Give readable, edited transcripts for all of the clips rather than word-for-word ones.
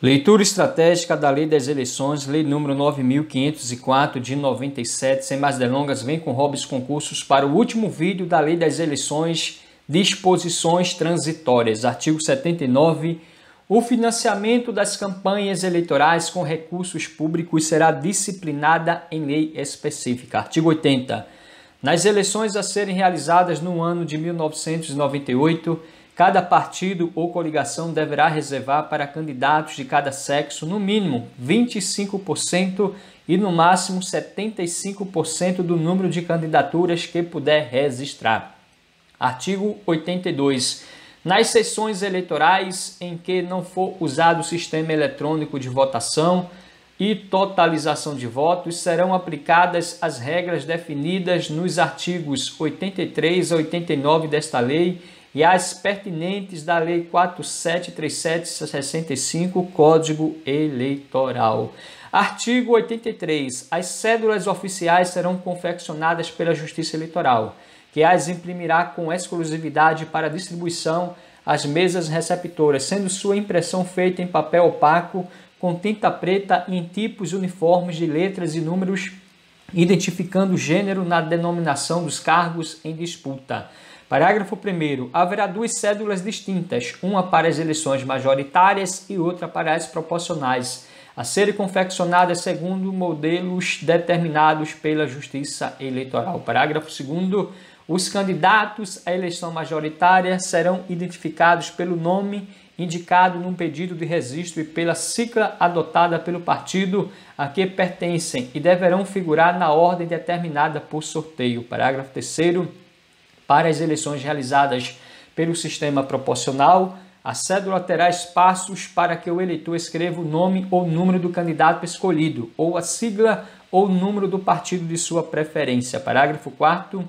Leitura estratégica da Lei das Eleições, Lei número 9.504 de 97. Sem mais delongas, vem com Robson Concursos para o último vídeo da Lei das Eleições, disposições transitórias. Artigo 79. O financiamento das campanhas eleitorais com recursos públicos será disciplinada em lei específica. Artigo 80. Nas eleições a serem realizadas no ano de 1998, cada partido ou coligação deverá reservar para candidatos de cada sexo, no mínimo, 25% e no máximo 75% do número de candidaturas que puder registrar. Artigo 82. Nas sessões eleitorais em que não for usado o sistema eletrônico de votação e totalização de votos, serão aplicadas as regras definidas nos artigos 83 a 89 desta lei e as pertinentes da Lei 4737/65, Código Eleitoral. Artigo 83. As cédulas oficiais serão confeccionadas pela Justiça Eleitoral, que as imprimirá com exclusividade para distribuição às mesas receptoras, sendo sua impressão feita em papel opaco, com tinta preta e em tipos uniformes de letras e números, identificando o gênero na denominação dos cargos em disputa. Parágrafo 1º. Haverá duas cédulas distintas, uma para as eleições majoritárias e outra para as proporcionais, a serem confeccionadas segundo modelos determinados pela Justiça Eleitoral. Parágrafo 2º. Os candidatos à eleição majoritária serão identificados pelo nome indicado no pedido de registro e pela sigla adotada pelo partido a que pertencem e deverão figurar na ordem determinada por sorteio. Parágrafo 3º. Para as eleições realizadas pelo sistema proporcional, a cédula terá espaços para que o eleitor escreva o nome ou número do candidato escolhido, ou a sigla ou número do partido de sua preferência. Parágrafo 4º.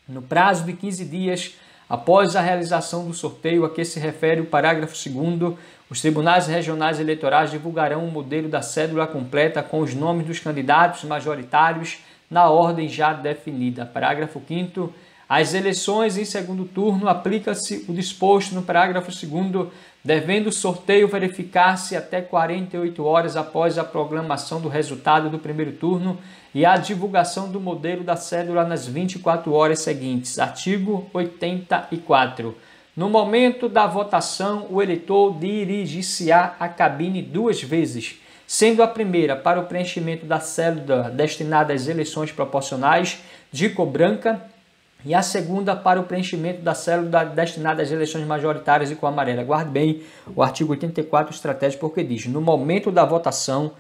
No prazo de 15 dias após a realização do sorteio a que se refere o parágrafo 2º, os tribunais regionais eleitorais divulgarão o modelo da cédula completa com os nomes dos candidatos majoritários na ordem já definida. Parágrafo 5º. Às eleições em segundo turno, aplica-se o disposto no parágrafo 2º, devendo o sorteio verificar-se até 48 horas após a proclamação do resultado do primeiro turno e a divulgação do modelo da cédula nas 24 horas seguintes. Artigo 84. No momento da votação, o eleitor dirigir-se-á à cabine duas vezes, sendo a primeira para o preenchimento da cédula destinada às eleições proporcionais de cor branca, e a segunda para o preenchimento da cédula destinada às eleições majoritárias e cor amarela. Guarde bem o artigo 84 estratégico, porque diz: no momento da votação,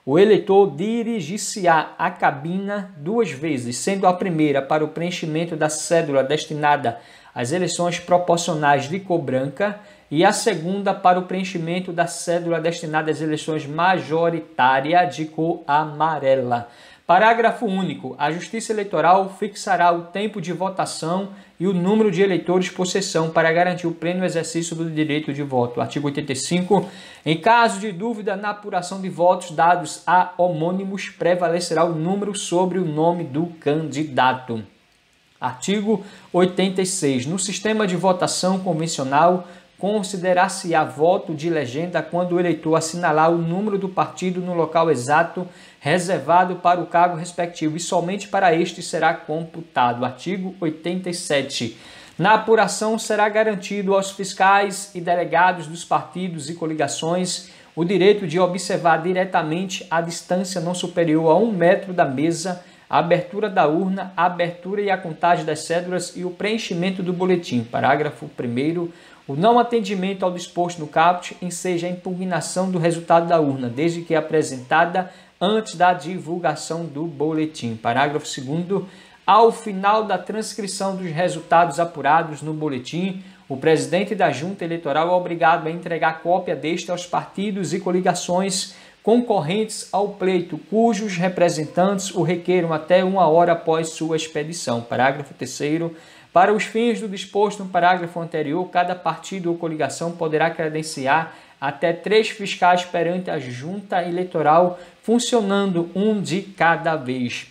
o eleitor dirigir-se-á à cabina duas vezes, sendo a primeira para o preenchimento da cédula destinada às eleições proporcionais de cor branca e a segunda para o preenchimento da cédula destinada às eleições majoritárias de cor amarela. Parágrafo único. A Justiça Eleitoral fixará o tempo de votação e o número de eleitores por sessão para garantir o pleno exercício do direito de voto. Artigo 85. Em caso de dúvida na apuração de votos dados a homônimos, prevalecerá o número sobre o nome do candidato. Artigo 86. No sistema de votação convencional, considerar-se-á voto de legenda quando o eleitor assinalar o número do partido no local exato reservado para o cargo respectivo e somente para este será computado. Artigo 87. Na apuração será garantido aos fiscais e delegados dos partidos e coligações o direito de observar diretamente a distância não superior a 1 metro da mesa, a abertura da urna, a abertura e a contagem das cédulas e o preenchimento do boletim. Parágrafo 1º. O não atendimento ao disposto no caput enseja a impugnação do resultado da urna, desde que apresentada antes da divulgação do boletim. Parágrafo 2º. Ao final da transcrição dos resultados apurados no boletim, o presidente da Junta Eleitoral é obrigado a entregar cópia deste aos partidos e coligações concorrentes ao pleito, cujos representantes o requeram até 1 hora após sua expedição. Parágrafo 3º. Para os fins do disposto no parágrafo anterior, cada partido ou coligação poderá credenciar até 3 fiscais perante a Junta Eleitoral, funcionando um de cada vez.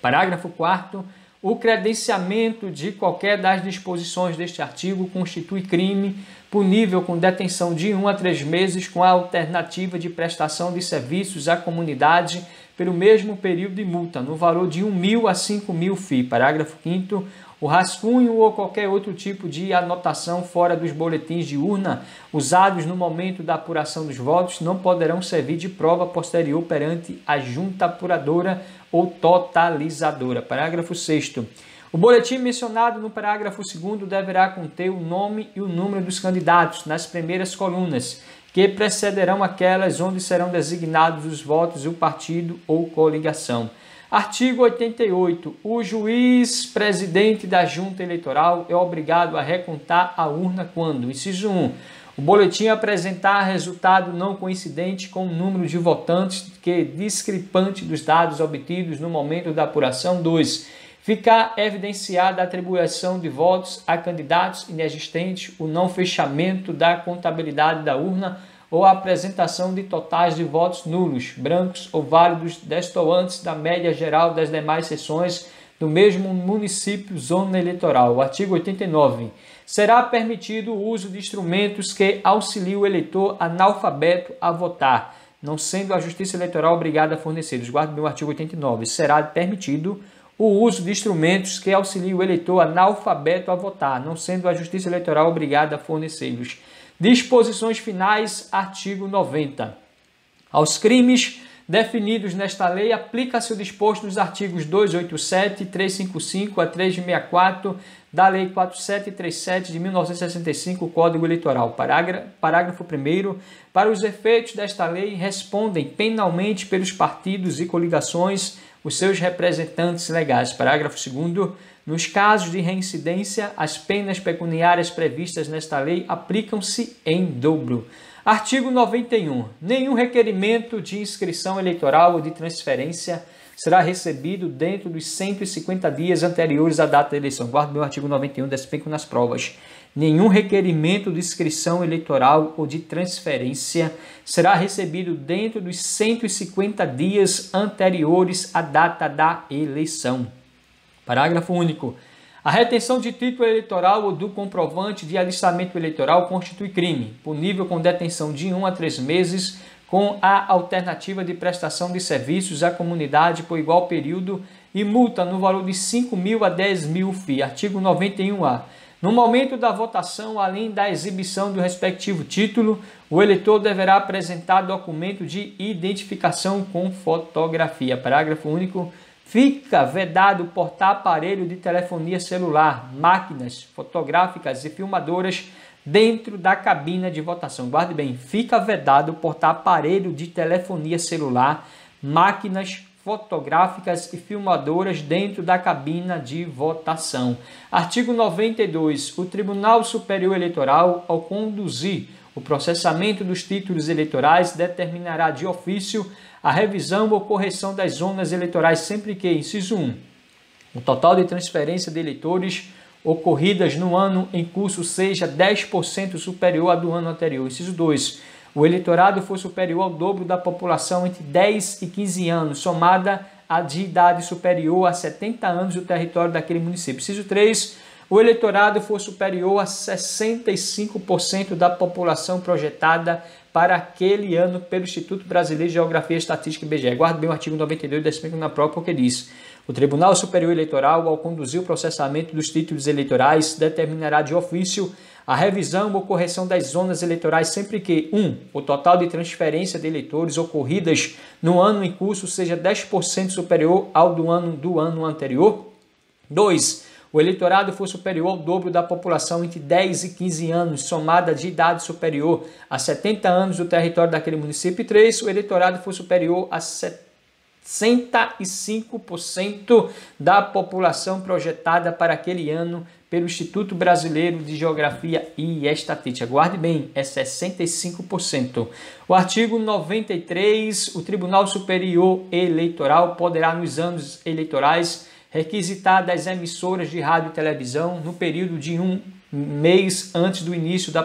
Parágrafo 4º. o credenciamento de qualquer das disposições deste artigo constitui crime punível com detenção de 1 a 3 meses com a alternativa de prestação de serviços à comunidade pelo mesmo período de multa, no valor de 1.000 a 5.000 FII. Parágrafo 5º. O rascunho ou qualquer outro tipo de anotação fora dos boletins de urna usados no momento da apuração dos votos não poderão servir de prova posterior perante a junta apuradora ou totalizadora. Parágrafo 6º. O boletim mencionado no parágrafo 2º deverá conter o nome e o número dos candidatos nas primeiras colunas, que precederão aquelas onde serão designados os votos do partido ou coligação. Artigo 88. O juiz presidente da Junta Eleitoral é obrigado a recontar a urna quando, inciso 1, o boletim apresentar resultado não coincidente com o número de votantes que discrepante dos dados obtidos no momento da apuração. 2. Ficar evidenciada a atribuição de votos a candidatos inexistentes, o não fechamento da contabilidade da urna ou a apresentação de totais de votos nulos, brancos ou válidos destoantes da média geral das demais seções do mesmo município, zona eleitoral. Artigo 89. Será permitido o uso de instrumentos que auxiliem o eleitor analfabeto a votar, não sendo a Justiça Eleitoral obrigada a fornecê-los. Guarde bem o artigo 89. Será permitido o uso de instrumentos que auxiliem o eleitor analfabeto a votar, não sendo a Justiça Eleitoral obrigada a fornecê-los. Disposições finais, artigo 90. Aos crimes definidos nesta lei, aplica-se o disposto nos artigos 287, 355 a 364 da Lei 4737 de 1965, Código Eleitoral. Parágrafo 1º. Para os efeitos desta lei, respondem penalmente pelos partidos e coligações os seus representantes legais. Parágrafo 2º. Nos casos de reincidência, as penas pecuniárias previstas nesta lei aplicam-se em dobro. Artigo 91. Nenhum requerimento de inscrição eleitoral ou de transferência será recebido dentro dos 150 dias anteriores à data da eleição. Guarde bem o artigo 91, despenco nas provas. Nenhum requerimento de inscrição eleitoral ou de transferência será recebido dentro dos 150 dias anteriores à data da eleição. Parágrafo único. A retenção de título eleitoral ou do comprovante de alistamento eleitoral constitui crime, punível com detenção de 1 a 3 meses, com a alternativa de prestação de serviços à comunidade por igual período e multa no valor de 5.000 a 10.000 FII. Artigo 91-A. No momento da votação, além da exibição do respectivo título, o eleitor deverá apresentar documento de identificação com fotografia. Parágrafo único. Fica vedado portar aparelho de telefonia celular, máquinas fotográficas e filmadoras dentro da cabina de votação. Guarde bem, fica vedado portar aparelho de telefonia celular, máquinas fotográficas e filmadoras dentro da cabina de votação. Artigo 92. O Tribunal Superior Eleitoral, ao conduzir o processamento dos títulos eleitorais, determinará de ofício a revisão ou correção das zonas eleitorais sempre que, inciso 1, o total de transferência de eleitores ocorridas no ano em curso seja 10% superior ao do ano anterior. Inciso 2, o eleitorado for superior ao dobro da população entre 10 e 15 anos, somada a de idade superior a 70 anos do território daquele município. Inciso 3, o eleitorado for superior a 65% da população projetada para aquele ano pelo Instituto Brasileiro de Geografia e Estatística, IBGE. Guarde bem o artigo 92 da explicação na prova, porque diz: o Tribunal Superior Eleitoral, ao conduzir o processamento dos títulos eleitorais, determinará de ofício a revisão ou correção das zonas eleitorais sempre que 1. O total de transferência de eleitores ocorridas no ano em curso seja 10% superior ao do ano anterior. 2. O eleitorado for superior ao dobro da população entre 10 e 15 anos, somada de idade superior a 70 anos do território daquele município. E 3. O eleitorado for superior a 65% da população projetada para aquele ano pelo Instituto Brasileiro de Geografia e Estatística. Guarde bem, é 65%. O artigo 93, o Tribunal Superior Eleitoral poderá, nos anos eleitorais, requisitar das emissoras de rádio e televisão, no período de 1 mês antes do início da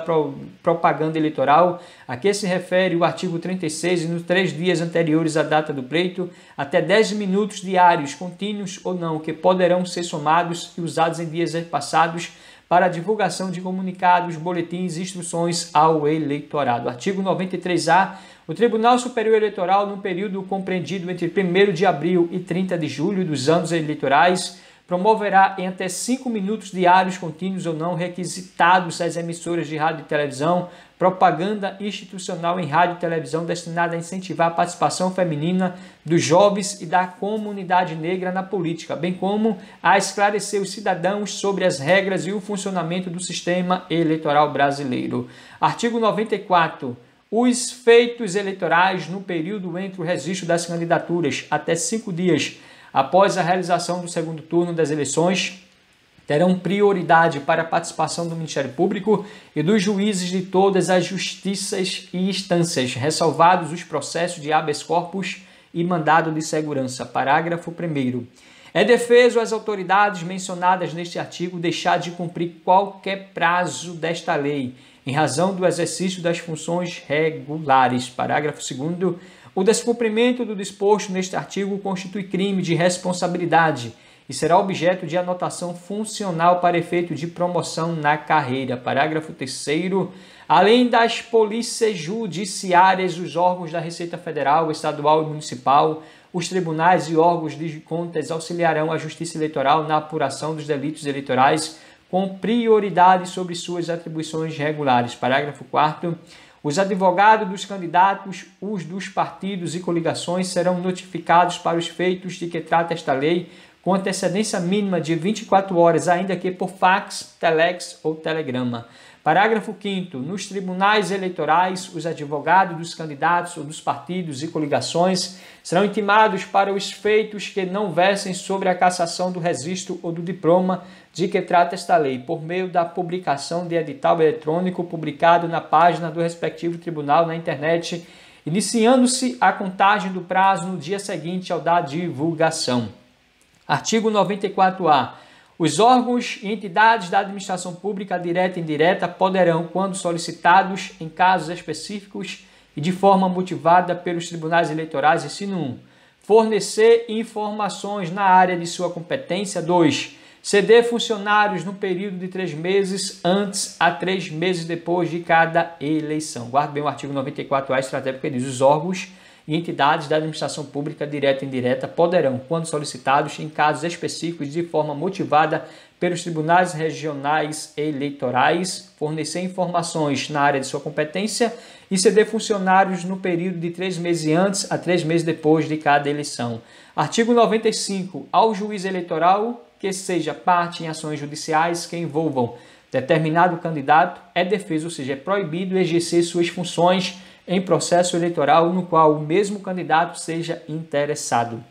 propaganda eleitoral, a que se refere o artigo 36, e nos 3 dias anteriores à data do pleito, até 10 minutos diários, contínuos ou não, que poderão ser somados e usados em dias passados para a divulgação de comunicados, boletins e instruções ao eleitorado. Artigo 93A. O Tribunal Superior Eleitoral, no período compreendido entre 1º de abril e 30 de julho dos anos eleitorais, promoverá em até 5 minutos diários, contínuos ou não, requisitados às emissoras de rádio e televisão, propaganda institucional em rádio e televisão destinada a incentivar a participação feminina dos jovens e da comunidade negra na política, bem como a esclarecer os cidadãos sobre as regras e o funcionamento do sistema eleitoral brasileiro. Artigo 94. Os feitos eleitorais no período entre o registro das candidaturas até 5 dias após a realização do segundo turno das eleições terão prioridade para a participação do Ministério Público e dos juízes de todas as justiças e instâncias, ressalvados os processos de habeas corpus e mandado de segurança. Parágrafo 1º. É defeso às autoridades mencionadas neste artigo deixar de cumprir qualquer prazo desta lei, em razão do exercício das funções regulares. Parágrafo 2º. O descumprimento do disposto neste artigo constitui crime de responsabilidade e será objeto de anotação funcional para efeito de promoção na carreira. Parágrafo 3º. Além das polícias judiciárias, os órgãos da Receita Federal, Estadual e Municipal, os tribunais e órgãos de contas auxiliarão a Justiça Eleitoral na apuração dos delitos eleitorais com prioridade sobre suas atribuições regulares. Parágrafo 4º. Os advogados dos candidatos, os dos partidos e coligações serão notificados para os feitos de que trata esta lei com antecedência mínima de 24 horas, ainda que por fax, telex ou telegrama. Parágrafo 5º. Nos tribunais eleitorais, os advogados dos candidatos ou dos partidos e coligações serão intimados para os feitos que não versem sobre a cassação do registro ou do diploma de que trata esta lei, por meio da publicação de edital eletrônico publicado na página do respectivo tribunal na internet, iniciando-se a contagem do prazo no dia seguinte ao da divulgação. Artigo 94A. Os órgãos e entidades da administração pública direta e indireta poderão, quando solicitados em casos específicos e de forma motivada pelos tribunais eleitorais, inciso 1, fornecer informações na área de sua competência. 2, ceder funcionários no período de 3 meses antes a 3 meses depois de cada eleição. Guarde bem o artigo 94A, estratégico, que diz: os órgãos e entidades da administração pública direta e indireta poderão, quando solicitados em casos específicos de forma motivada pelos tribunais regionais eleitorais, fornecer informações na área de sua competência e ceder funcionários no período de 3 meses antes a 3 meses depois de cada eleição. Artigo 95. Ao juiz eleitoral que seja parte em ações judiciais que envolvam determinado candidato é defeso, ou seja, é proibido exercer suas funções em processo eleitoral no qual o mesmo candidato seja interessado.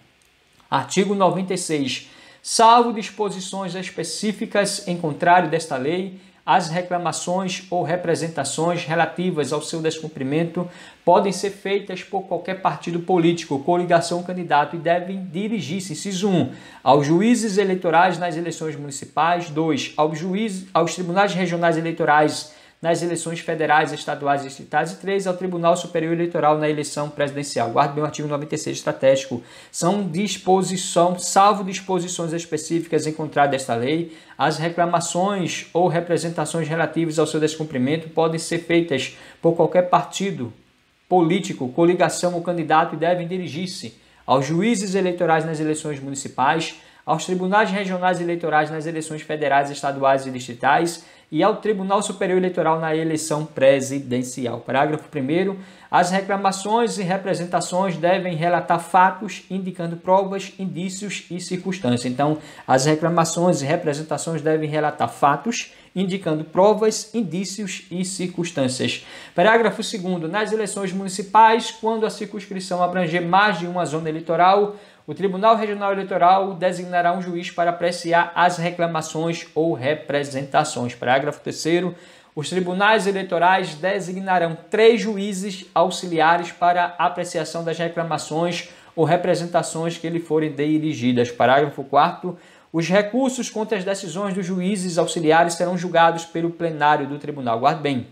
Artigo 96. Salvo disposições específicas em contrário desta lei, as reclamações ou representações relativas ao seu descumprimento podem ser feitas por qualquer partido político, coligação ou candidato e devem dirigir-se, inciso 1, aos juízes eleitorais nas eleições municipais, 2, aos tribunais regionais eleitorais nas eleições federais, estaduais e distritais, e 3, ao Tribunal Superior Eleitoral na eleição presidencial. Guarde bem o artigo 96 estratégico. Salvo disposições específicas em contrário desta lei, as reclamações ou representações relativas ao seu descumprimento podem ser feitas por qualquer partido político, coligação ou candidato e devem dirigir-se aos juízes eleitorais nas eleições municipais, aos tribunais regionais eleitorais nas eleições federais, estaduais e distritais e ao Tribunal Superior Eleitoral na eleição presidencial. Parágrafo 1º. As reclamações e representações devem relatar fatos indicando provas, indícios e circunstâncias. Então, as reclamações e representações devem relatar fatos indicando provas, indícios e circunstâncias. Parágrafo 2º. Nas eleições municipais, quando a circunscrição abranger mais de uma zona eleitoral, o Tribunal Regional Eleitoral designará um juiz para apreciar as reclamações ou representações. Parágrafo 3º. Os tribunais eleitorais designarão 3 juízes auxiliares para apreciação das reclamações ou representações que lhe forem dirigidas. Parágrafo 4º. Os recursos contra as decisões dos juízes auxiliares serão julgados pelo plenário do tribunal. Guarde bem,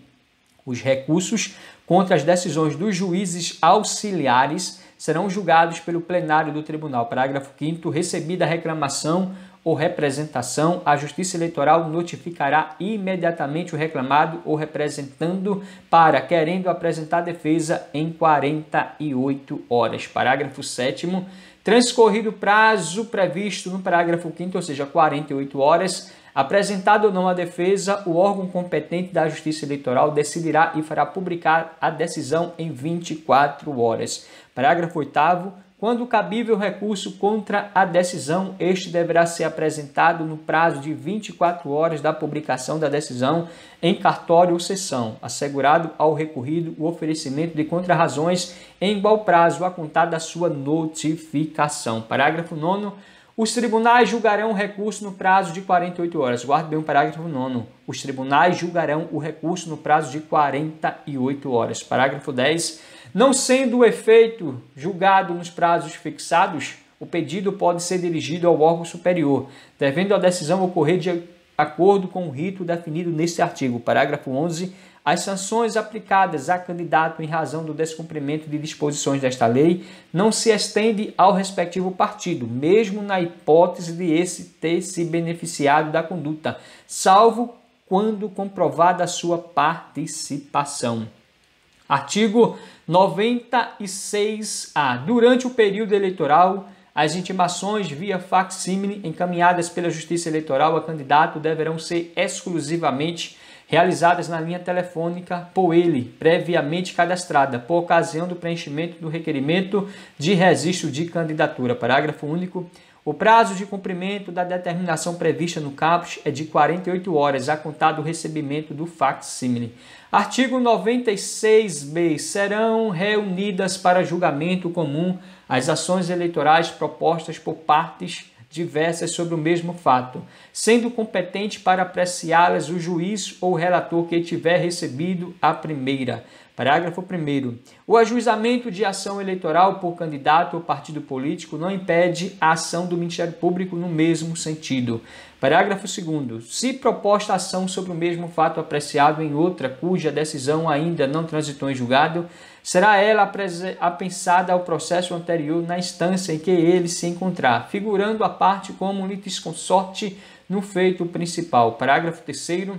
os recursos contra as decisões dos juízes auxiliares serão julgados pelo plenário do tribunal. Parágrafo 5º, recebida a reclamação ou representação, a Justiça Eleitoral notificará imediatamente o reclamado ou representando para, querendo apresentar defesa em 48 horas. Parágrafo 7º, transcorrido o prazo previsto no parágrafo 5º, ou seja, 48 horas, apresentada ou não a defesa, o órgão competente da Justiça Eleitoral decidirá e fará publicar a decisão em 24 horas. Parágrafo 8º, quando cabível recurso contra a decisão, este deverá ser apresentado no prazo de 24 horas da publicação da decisão em cartório ou sessão, assegurado ao recorrido o oferecimento de contrarrazões em igual prazo a contar da sua notificação. Parágrafo 9º, os tribunais julgarão o recurso no prazo de 48 horas. Guarde bem o parágrafo 9º. Os tribunais julgarão o recurso no prazo de 48 horas. Parágrafo 10º. Não sendo o efeito julgado nos prazos fixados, o pedido pode ser dirigido ao órgão superior, devendo a decisão ocorrer de acordo com o rito definido neste artigo. Parágrafo 11º. As sanções aplicadas a candidato em razão do descumprimento de disposições desta lei não se estende ao respectivo partido, mesmo na hipótese de esse ter se beneficiado da conduta, salvo quando comprovada a sua participação. Artigo 96-A. Durante o período eleitoral, as intimações via facsímile encaminhadas pela Justiça Eleitoral a candidato deverão ser exclusivamente realizadas na linha telefônica por ele, previamente cadastrada, por ocasião do preenchimento do requerimento de registro de candidatura. Parágrafo único. O prazo de cumprimento da determinação prevista no caput é de 48 horas, a contar do recebimento do facsímile. Artigo 96b. Serão reunidas para julgamento comum as ações eleitorais propostas por partes diversas sobre o mesmo fato, sendo competente para apreciá-las o juiz ou relator que tiver recebido a primeira. Parágrafo 1º. O ajuizamento de ação eleitoral por candidato ou partido político não impede a ação do Ministério Público no mesmo sentido. Parágrafo 2º. Se proposta ação sobre o mesmo fato apreciado em outra cuja decisão ainda não transitou em julgado, será ela apensada ao processo anterior na instância em que ele se encontrar, figurando a parte como litisconsorte no feito principal. Parágrafo 3º.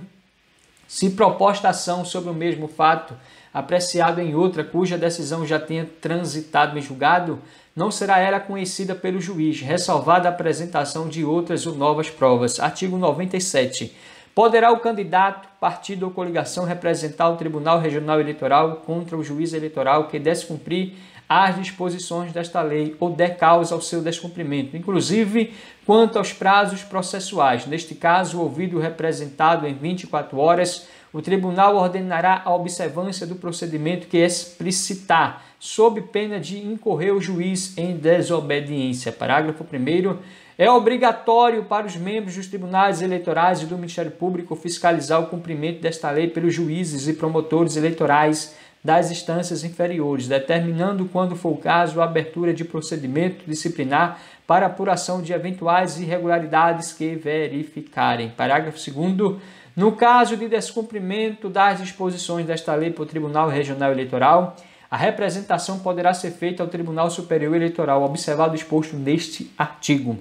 Se proposta ação sobre o mesmo fato apreciado em outra cuja decisão já tenha transitado em julgado, não será ela conhecida pelo juiz, ressalvada a apresentação de outras ou novas provas. Artigo 97. Poderá o candidato, partido ou coligação representar o Tribunal Regional Eleitoral contra o juiz eleitoral que descumprir as disposições desta lei ou der causa ao seu descumprimento, inclusive quanto aos prazos processuais. Neste caso, o ouvido representado em 24 horas, o tribunal ordenará a observância do procedimento que explicitar, sob pena de incorrer o juiz em desobediência. Parágrafo 1º. É obrigatório para os membros dos tribunais eleitorais e do Ministério Público fiscalizar o cumprimento desta lei pelos juízes e promotores eleitorais das instâncias inferiores, determinando, quando for o caso, a abertura de procedimento disciplinar para apuração de eventuais irregularidades que verificarem. Parágrafo 2º. No caso de descumprimento das disposições desta lei por Tribunal Regional Eleitoral, a representação poderá ser feita ao Tribunal Superior Eleitoral, observado o exposto neste artigo.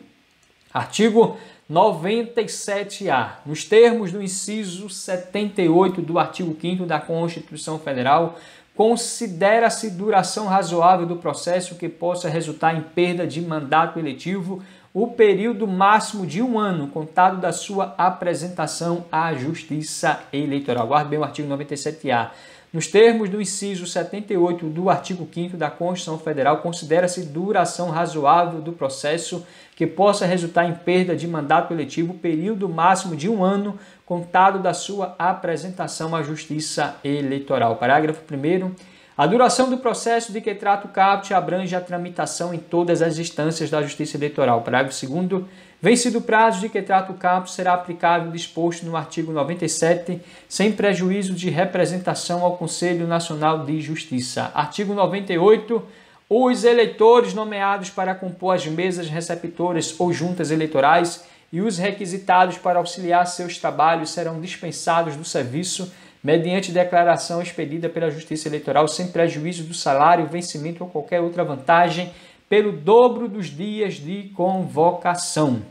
Artigo 97-A. Nos termos do inciso 78 do artigo 5º da Constituição Federal, considera-se duração razoável do processo que possa resultar em perda de mandato eletivo o período máximo de 1 ano, contado da sua apresentação à Justiça Eleitoral. Guarde bem o artigo 97-A. Nos termos do inciso 78 do artigo 5º da Constituição Federal, considera-se duração razoável do processo que possa resultar em perda de mandato eletivo o período máximo de 1 ano, contado da sua apresentação à Justiça Eleitoral. Parágrafo 1º. A duração do processo de que trata o caput abrange a tramitação em todas as instâncias da Justiça Eleitoral. Parágrafo 2º. Vencido o prazo de que trata o caput, será aplicável o disposto no artigo 97, sem prejuízo de representação ao Conselho Nacional de Justiça. Artigo 98. Os eleitores nomeados para compor as mesas receptoras ou juntas eleitorais e os requisitados para auxiliar seus trabalhos serão dispensados do serviço mediante declaração expedida pela Justiça Eleitoral sem prejuízo do salário, vencimento ou qualquer outra vantagem pelo dobro dos dias de convocação.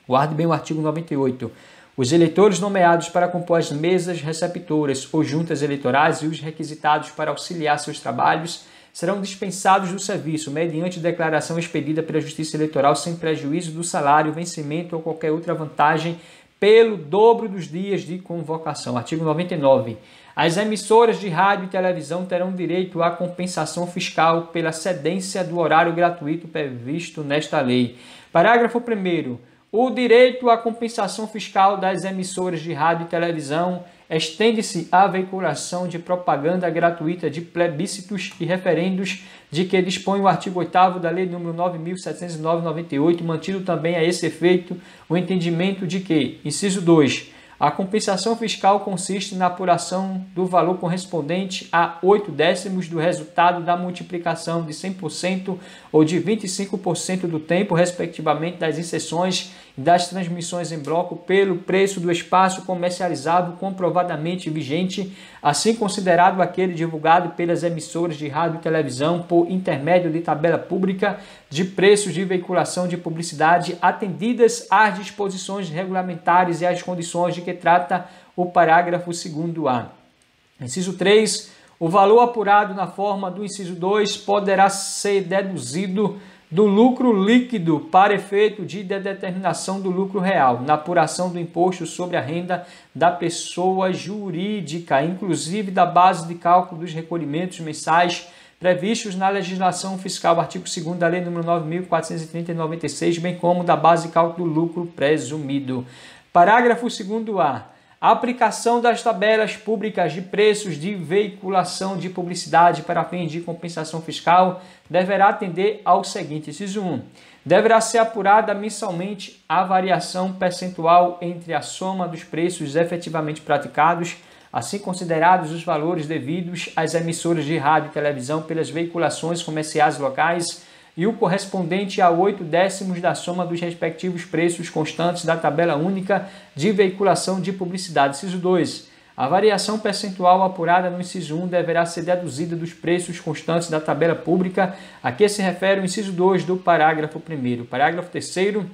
Guarde bem o artigo 98. Os eleitores nomeados para compor as mesas receptoras ou juntas eleitorais e os requisitados para auxiliar seus trabalhos serão dispensados do serviço mediante declaração expedida pela Justiça Eleitoral sem prejuízo do salário, vencimento ou qualquer outra vantagem pelo dobro dos dias de convocação. Artigo 99. As emissoras de rádio e televisão terão direito à compensação fiscal pela cedência do horário gratuito previsto nesta lei. Parágrafo 1º. O direito à compensação fiscal das emissoras de rádio e televisão estende-se à veiculação de propaganda gratuita de plebiscitos e referendos de que dispõe o artigo 8º da Lei nº 9.709/98, mantido também a esse efeito o entendimento de que, inciso 2, a compensação fiscal consiste na apuração do valor correspondente a 8/10 do resultado da multiplicação de 100% ou de 25% do tempo, respectivamente, das inserções e das transmissões em bloco pelo preço do espaço comercializado comprovadamente vigente, assim considerado aquele divulgado pelas emissoras de rádio e televisão por intermédio de tabela pública de preços de veiculação de publicidade, atendidas às disposições regulamentares e às condições de que trata o parágrafo 2º-A. Inciso 3. O valor apurado na forma do inciso 2 poderá ser deduzido do lucro líquido para efeito de determinação do lucro real, na apuração do imposto sobre a renda da pessoa jurídica, inclusive da base de cálculo dos recolhimentos mensais previstos na legislação fiscal, artigo 2º da Lei nº 9.430/96, bem como da base de cálculo do lucro presumido. Parágrafo 2º-A. A aplicação das tabelas públicas de preços de veiculação de publicidade para fins de compensação fiscal deverá atender ao seguinte: inciso 1. Deverá ser apurada mensalmente a variação percentual entre a soma dos preços efetivamente praticados, assim considerados os valores devidos às emissoras de rádio e televisão pelas veiculações comerciais locais, e o correspondente a 8/10 da soma dos respectivos preços constantes da tabela única de veiculação de publicidade. Inciso 2. A variação percentual apurada no inciso 1 deverá ser deduzida dos preços constantes da tabela pública a que se refere o inciso 2 do parágrafo 1º. Parágrafo 3º.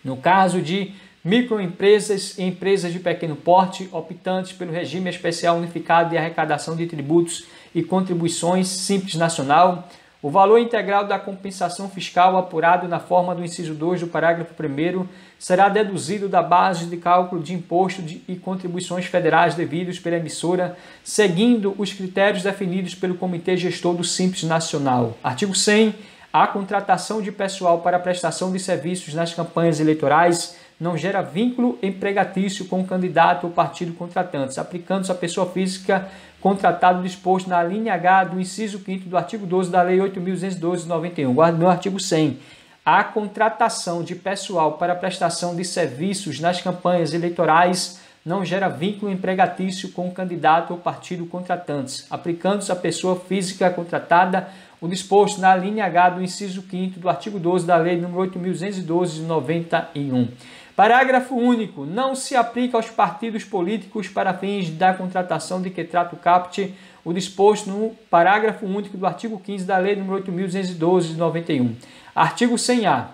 No caso de microempresas e empresas de pequeno porte optantes pelo regime especial unificado de arrecadação de tributos e contribuições Simples Nacional, o valor integral da compensação fiscal apurado na forma do inciso 2 do parágrafo 1º será deduzido da base de cálculo de imposto e contribuições federais devidos pela emissora, seguindo os critérios definidos pelo Comitê Gestor do Simples Nacional. Artigo 100. A contratação de pessoal para prestação de serviços nas campanhas eleitorais não gera vínculo empregatício com o candidato ou partido contratantes, aplicando-se à pessoa física contratado disposto na linha H do inciso 5º do artigo 12 da Lei 8.212/91. Guarde no artigo 100. A contratação de pessoal para prestação de serviços nas campanhas eleitorais não gera vínculo empregatício com o candidato ou partido contratantes, aplicando-se à pessoa física contratada o disposto na linha H do inciso 5º do artigo 12 da Lei nº 8.212/91. Parágrafo único. Não se aplica aos partidos políticos para fins da contratação de que trata o caput o disposto no parágrafo único do artigo 15 da Lei nº 8.212/91. Artigo 100-A.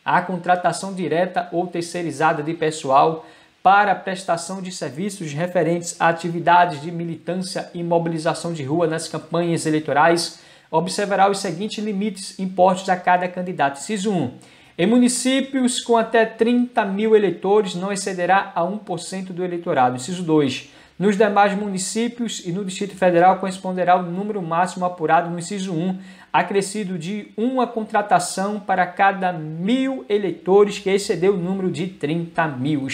A contratação direta ou terceirizada de pessoal para prestação de serviços referentes a atividades de militância e mobilização de rua nas campanhas eleitorais observará os seguintes limites impostos a cada candidato. Inciso 1. Em municípios com até 30 mil eleitores, não excederá a 1% do eleitorado. Inciso 2. Nos demais municípios e no Distrito Federal corresponderá ao número máximo apurado no inciso 1, acrescido de uma contratação para cada 1.000 eleitores que exceder o número de 30 mil.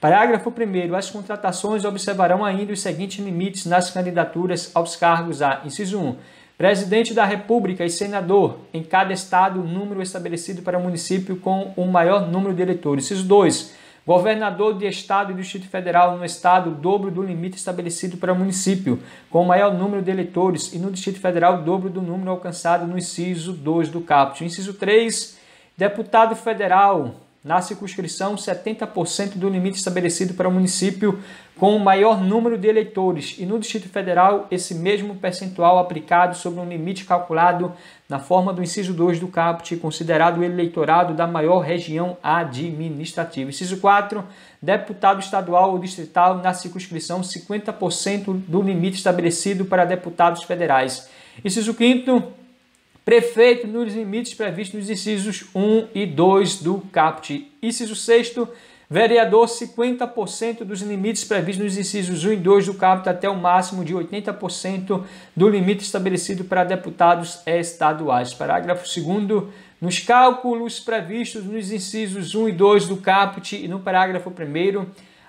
Parágrafo 1º. As contratações observarão ainda os seguintes limites nas candidaturas aos cargos a: inciso 1. Presidente da República e senador, em cada estado, o número estabelecido para o município com o maior número de eleitores. Inciso 2. Governador de estado e do Distrito Federal no estado, o dobro do limite estabelecido para o município, com o maior número de eleitores, e no Distrito Federal, o dobro do número alcançado no inciso 2 do caput. Inciso 3. Deputado federal, Na circunscrição, 70% do limite estabelecido para o município com o maior número de eleitores e no Distrito Federal, esse mesmo percentual aplicado sobre um limite calculado na forma do inciso 2 do caput, considerado o eleitorado da maior região administrativa. Inciso 4, deputado estadual ou distrital na circunscrição, 50% do limite estabelecido para deputados federais. Inciso 5º, prefeito nos limites previstos nos incisos 1 e 2 do caput. Inciso 6º, vereador, 50% dos limites previstos nos incisos 1 e 2 do caput até o máximo de 80% do limite estabelecido para deputados estaduais. Parágrafo 2º, nos cálculos previstos nos incisos 1 e 2 do caput e no parágrafo 1º,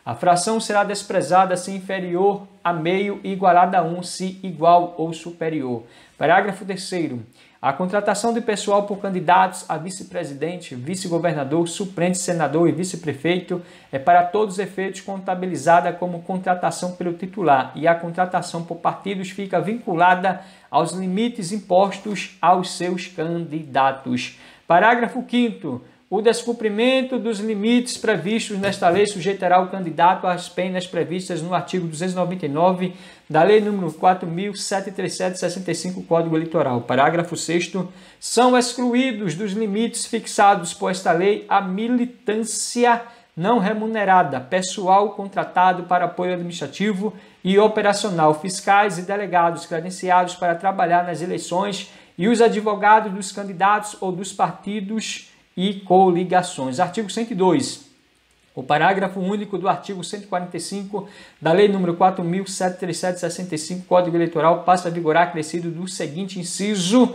a fração será desprezada se inferior a meio e igualada a 1 se igual ou superior. Parágrafo 3º. A contratação de pessoal por candidatos a vice-presidente, vice-governador, suplente, senador e vice-prefeito é para todos os efeitos contabilizada como contratação pelo titular e a contratação por partidos fica vinculada aos limites impostos aos seus candidatos. Parágrafo 5º. O descumprimento dos limites previstos nesta lei sujeitará o candidato às penas previstas no artigo 299 da Lei nº 4.737/65, Código Eleitoral. Parágrafo 6º. São excluídos dos limites fixados por esta lei a militância não remunerada, pessoal contratado para apoio administrativo e operacional, fiscais e delegados credenciados para trabalhar nas eleições e os advogados dos candidatos ou dos partidos e coligações. Artigo 102. O parágrafo único do artigo 145 da Lei nº 4.737/65, Código Eleitoral, passa a vigorar acrescido do seguinte inciso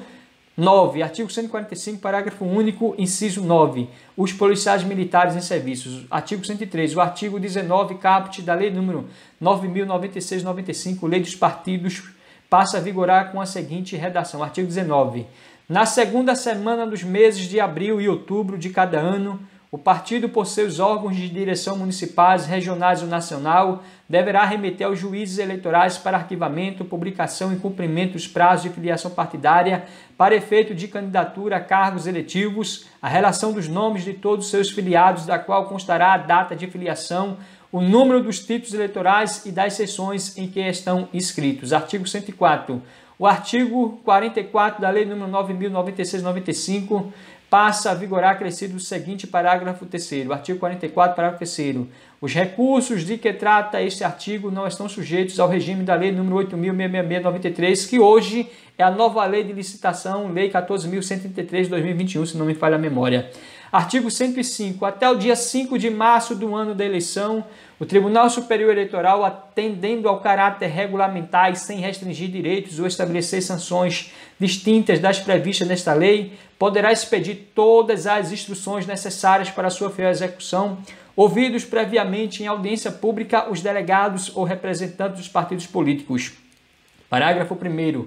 9. Artigo 145, parágrafo único, inciso 9. Os policiais militares em serviços. Artigo 103. O artigo 19, caput da Lei nº 9.096/95, Lei dos Partidos, passa a vigorar com a seguinte redação. Artigo 19. Na segunda semana dos meses de abril e outubro de cada ano, o partido, por seus órgãos de direção municipais, regionais ou nacional, deverá remeter aos juízes eleitorais para arquivamento, publicação e cumprimento dos prazos de filiação partidária para efeito de candidatura a cargos eletivos, a relação dos nomes de todos os seus filiados, da qual constará a data de filiação, o número dos títulos eleitorais e das seções em que estão inscritos. Artigo 104. O artigo 44 da Lei nº 9.096/95 passa a vigorar acrescido o seguinte parágrafo 3º. Artigo 44, parágrafo 3º. Os recursos de que trata este artigo não estão sujeitos ao regime da Lei nº 8.666/93, que hoje é a nova Lei de Licitação, Lei 14.133 de 2021, se não me falha a memória. Artigo 105. Até o dia 5 de março do ano da eleição, o Tribunal Superior Eleitoral, atendendo ao caráter regulamentar e sem restringir direitos ou estabelecer sanções distintas das previstas nesta lei, poderá expedir todas as instruções necessárias para sua fiel execução, ouvidos previamente em audiência pública os delegados ou representantes dos partidos políticos. Parágrafo 1º.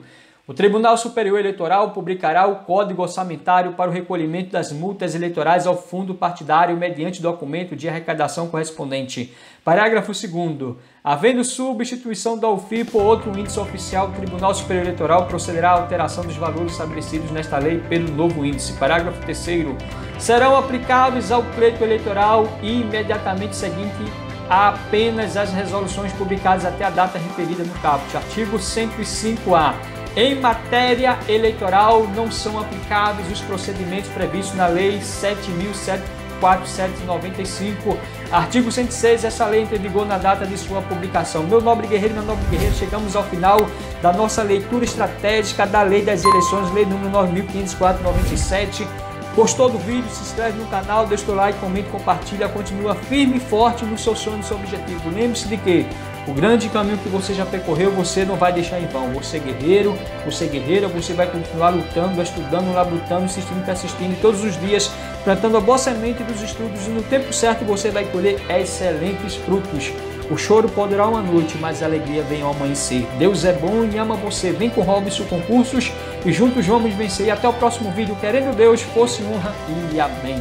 O Tribunal Superior Eleitoral publicará o Código Orçamentário para o recolhimento das multas eleitorais ao fundo partidário mediante documento de arrecadação correspondente. Parágrafo 2º. Havendo substituição da UFI por outro índice oficial, o Tribunal Superior Eleitoral procederá à alteração dos valores estabelecidos nesta lei pelo novo índice. Parágrafo 3º. Serão aplicados ao pleito eleitoral e imediatamente seguinte apenas as resoluções publicadas até a data referida no caput. Artigo 105-A. Em matéria eleitoral, não são aplicáveis os procedimentos previstos na Lei 7.747/95. Artigo 106. Essa lei entra em vigor na data de sua publicação. Meu nobre guerreiro, meu nobre guerreiro, chegamos ao final da nossa leitura estratégica da Lei das Eleições, Lei nº 9.504/97. Gostou do vídeo? Se inscreve no canal, deixa o like, comenta, compartilha, continua firme e forte no seu sonho, no seu objetivo. Lembre-se de que o grande caminho que você já percorreu, você não vai deixar em vão. Você guerreiro, você guerreira, você vai continuar lutando, estudando, labutando, insistindo, persistindo, e todos os dias plantando a boa semente dos estudos, e no tempo certo você vai colher excelentes frutos. O choro pode durar uma noite, mas a alegria vem ao amanhecer. Deus é bom e ama você. Vem com Robson Concursos e juntos vamos vencer. E até o próximo vídeo. Querendo Deus, força e honra e amém.